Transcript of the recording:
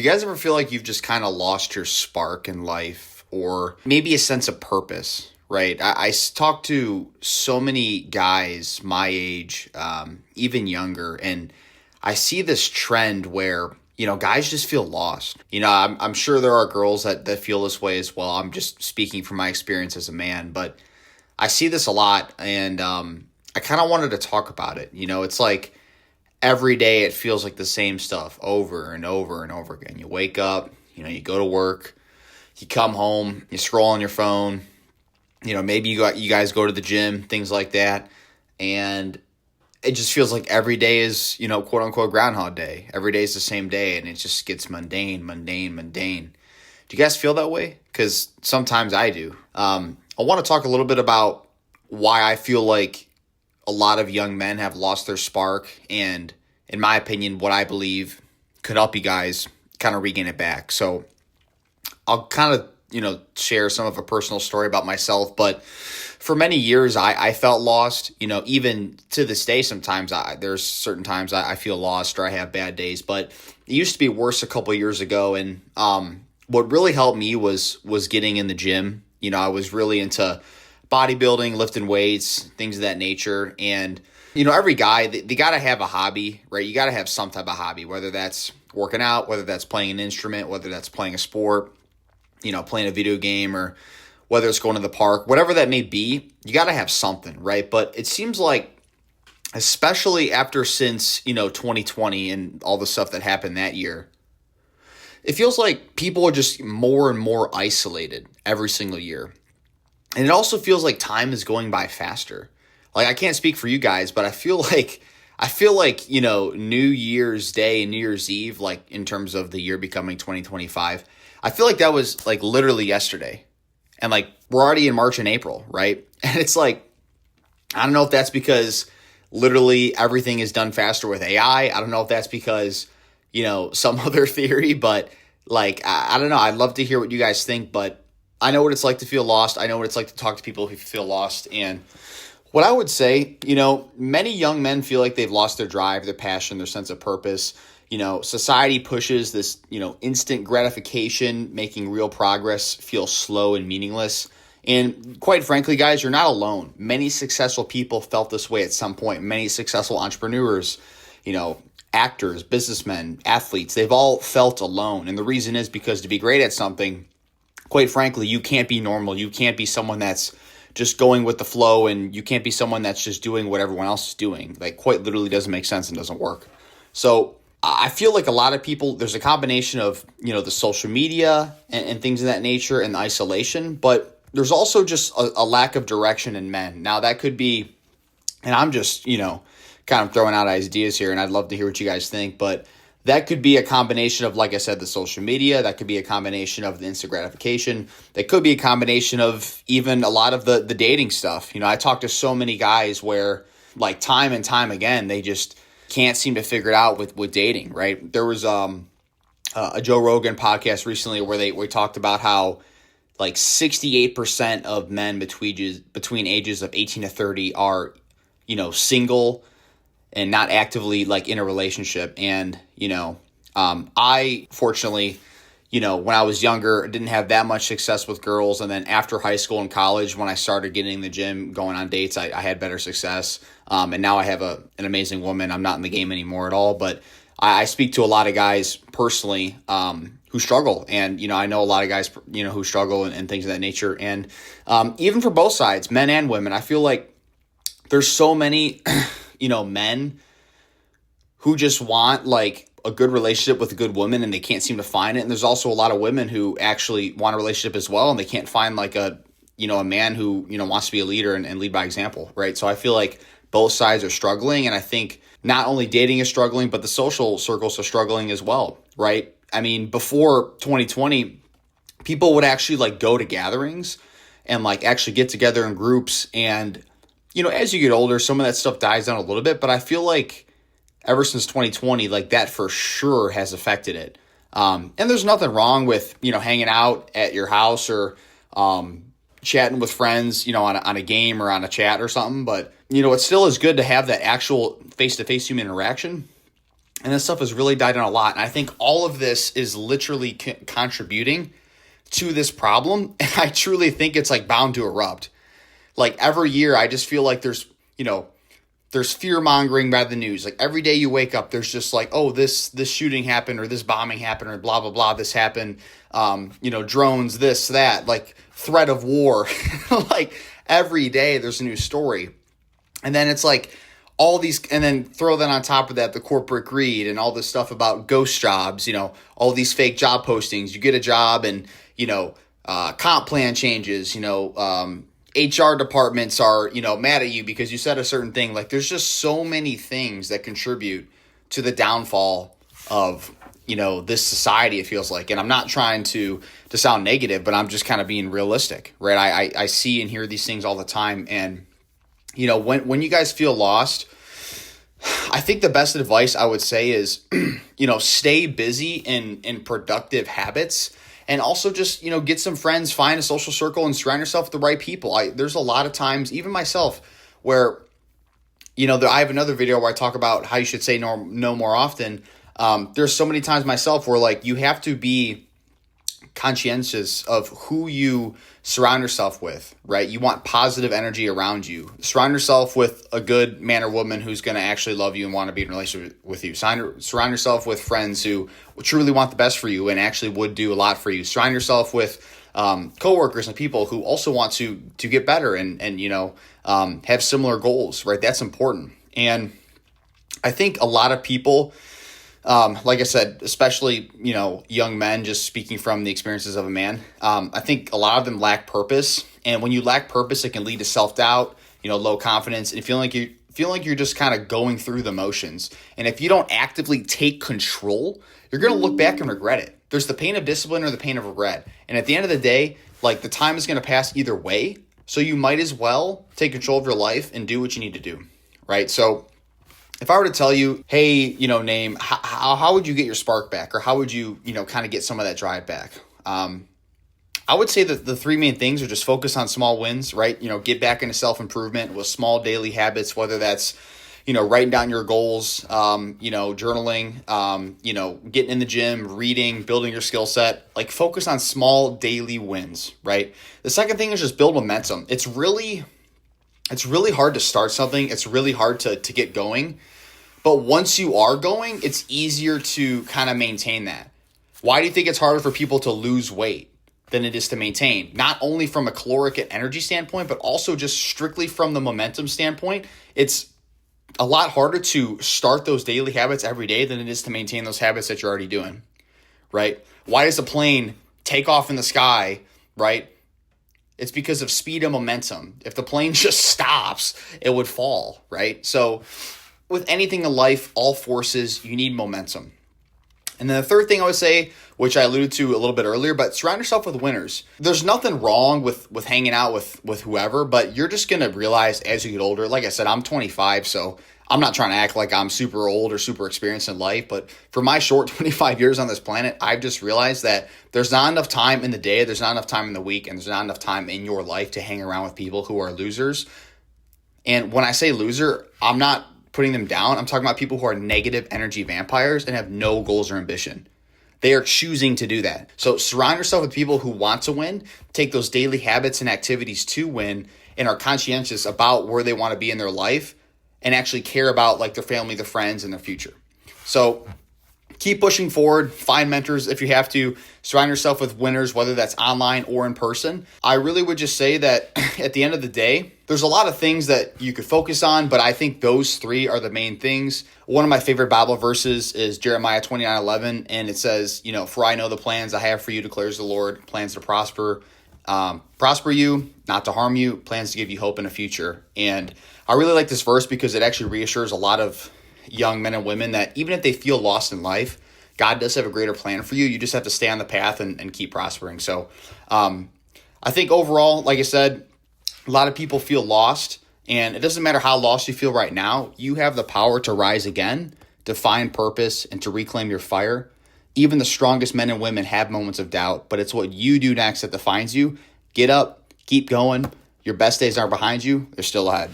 Do you guys ever feel like you've just kind of lost your spark in life or maybe a sense of purpose, right? I talk to so many guys my age, even younger, and I see this trend where, guys just feel lost. I'm sure there are girls that feel this way as well. I'm just speaking from my experience as a man, but I see this a lot, and I kind of wanted to talk about it. It's like every day it feels like the same stuff over and over and over again. You wake up, you go to work, you come home, you scroll on your phone, maybe you guys go to the gym, things like that, and it just feels like every day is, quote unquote Groundhog Day. Every day is the same day, and it just gets mundane. Do you guys feel that way? Because sometimes I do. I want to talk a little bit about why I feel like a lot of young men have lost their spark, and in my opinion, what I believe could help you guys kind of regain it back. So I'll kind of, share some of a personal story about myself, but for many years I felt lost, even to this day. Sometimes there's certain times I feel lost or I have bad days, but it used to be worse a couple of years ago. And what really helped me was getting in the gym. I was really into bodybuilding, lifting weights, things of that nature. And, every guy, they got to have a hobby, right? You got to have some type of hobby, whether that's working out, whether that's playing an instrument, whether that's playing a sport, playing a video game, or whether it's going to the park, whatever that may be, you got to have something, right? But it seems like, especially since 2020 and all the stuff that happened that year, it feels like people are just more and more isolated every single year. And it also feels like time is going by faster. Like, I can't speak for you guys, but I feel like, New Year's Day and New Year's Eve, like in terms of the year becoming 2025, I feel like that was like literally yesterday. And like, we're already in March and April, right? And it's like, I don't know if that's because literally everything is done faster with AI. I don't know if that's because, some other theory, but like, I don't know. I'd love to hear what you guys think, but I know what it's like to feel lost. I know what it's like to talk to people who feel lost. And what I would say, many young men feel like they've lost their drive, their passion, their sense of purpose. Society pushes this, instant gratification, making real progress feel slow and meaningless. And quite frankly, guys, you're not alone. Many successful people felt this way at some point. Many successful entrepreneurs, actors, businessmen, athletes, they've all felt alone. And the reason is because to be great at something, quite frankly, you can't be normal. You can't be someone that's just going with the flow, and you can't be someone that's just doing what everyone else is doing. Like, quite literally doesn't make sense and doesn't work. So I feel like a lot of people, there's a combination of, the social media and things of that nature and the isolation, but there's also just a lack of direction in men. Now that could be, and I'm just, kind of throwing out ideas here, and I'd love to hear what you guys think, but that could be a combination of, like I said, the social media. That could be a combination of the instant gratification. That could be a combination of even a lot of the dating stuff. I talk to so many guys where, like, time and time again, they just can't seem to figure it out with dating, right? There was a Joe Rogan podcast recently where we talked about how like 68% of men between ages of 18 to 30 are, single and not actively like in a relationship. And, I fortunately, when I was younger, didn't have that much success with girls. And then after high school and college, when I started getting in the gym, going on dates, I had better success. And now I have an amazing woman. I'm not in the game anymore at all, but I speak to a lot of guys personally who struggle. And, I know a lot of guys, who struggle and things of that nature. And even for both sides, men and women, I feel like there's so many, men who just want like a good relationship with a good woman and they can't seem to find it. And there's also a lot of women who actually want a relationship as well, and they can't find like a man who, wants to be a leader and lead by example, right? So I feel like both sides are struggling, and I think not only dating is struggling, but the social circles are struggling as well, right? I mean, before 2020, people would actually like go to gatherings and like actually get together in groups. And, as you get older, some of that stuff dies down a little bit, but I feel like ever since 2020, like that for sure has affected it. And there's nothing wrong with, hanging out at your house or chatting with friends, on a game or on a chat or something. But, it still is good to have that actual face-to-face human interaction. And this stuff has really died down a lot. And I think all of this is literally contributing to this problem. And I truly think it's like bound to erupt. Like every year, I just feel like there's fear mongering by the news. Like every day you wake up, there's just like, oh, this shooting happened, or this bombing happened, or blah, blah, blah, this happened. Drones, this, that, like threat of war. Like every day there's a new story. And then it's like all these, and then throw that on top of that, the corporate greed and all this stuff about ghost jobs, all these fake job postings. You get a job and, comp plan changes, HR departments are, mad at you because you said a certain thing. Like there's just so many things that contribute to the downfall of, this society, it feels like. And I'm not trying to sound negative, but I'm just kind of being realistic, right? I see and hear these things all the time. And, when you guys feel lost, I think the best advice I would say is, stay busy in productive habits. And also just, get some friends, find a social circle, and surround yourself with the right people. There's a lot of times, even myself, where, I have another video where I talk about how you should say no more often. There's so many times myself where like you have to be conscientious of who you surround yourself with, right? You want positive energy around you. Surround yourself with a good man or woman who's going to actually love you and want to be in a relationship with you. Surround yourself with friends who truly want the best for you and actually would do a lot for you. Surround yourself with coworkers and people who also want to get better and have similar goals, right? That's important. And I think a lot of people, like I said, especially, young men, just speaking from the experiences of a man, I think a lot of them lack purpose. And when you lack purpose, it can lead to self-doubt, low confidence, and feeling like you're just kind of going through the motions. And if you don't actively take control, you're going to look back and regret it. There's the pain of discipline or the pain of regret. And at the end of the day, like the time is going to pass either way. So you might as well take control of your life and do what you need to do, right? So if I were to tell you, hey, Name, how would you get your spark back? Or how would you, kind of get some of that drive back? I would say that the three main things are just focus on small wins, right? Get back into self-improvement with small daily habits, whether that's, writing down your goals, journaling, getting in the gym, reading, building your skill set. Like focus on small daily wins, right? The second thing is just build momentum. It's really hard to start something. It's really hard to get going. But once you are going, it's easier to kind of maintain that. Why do you think it's harder for people to lose weight than it is to maintain? Not only from a caloric and energy standpoint, but also just strictly from the momentum standpoint. It's a lot harder to start those daily habits every day than it is to maintain those habits that you're already doing, right? Why does a plane take off in the sky, right? It's because of speed and momentum. If the plane just stops, it would fall, right? So with anything in life, all forces, you need momentum. And then the third thing I would say, which I alluded to a little bit earlier, but surround yourself with winners. There's nothing wrong with hanging out with whoever, but you're just going to realize as you get older, like I said, I'm 25, so I'm not trying to act like I'm super old or super experienced in life, but for my short 25 years on this planet, I've just realized that there's not enough time in the day, there's not enough time in the week, and there's not enough time in your life to hang around with people who are losers. And when I say loser, I'm not putting them down. I'm talking about people who are negative energy vampires and have no goals or ambition. They are choosing to do that. So surround yourself with people who want to win, take those daily habits and activities to win, and are conscientious about where they want to be in their life and actually care about like their family, their friends, and their future. So keep pushing forward, find mentors if you have to, surround yourself with winners, whether that's online or in person. I really would just say that at the end of the day, there's a lot of things that you could focus on, but I think those three are the main things. One of my favorite Bible verses is Jeremiah 29:11, and it says, for I know the plans I have for you, declares the Lord, plans to prosper you, not to harm you, plans to give you hope in a future. And I really like this verse because it actually reassures a lot of young men and women that even if they feel lost in life, God does have a greater plan for you. You just have to stay on the path and keep prospering. So I think overall, like I said, a lot of people feel lost, and it doesn't matter how lost you feel right now. You have the power to rise again, to find purpose, and to reclaim your fire. Even the strongest men and women have moments of doubt, but it's what you do next that defines you. Get up, keep going. Your best days aren't behind you. They're still ahead.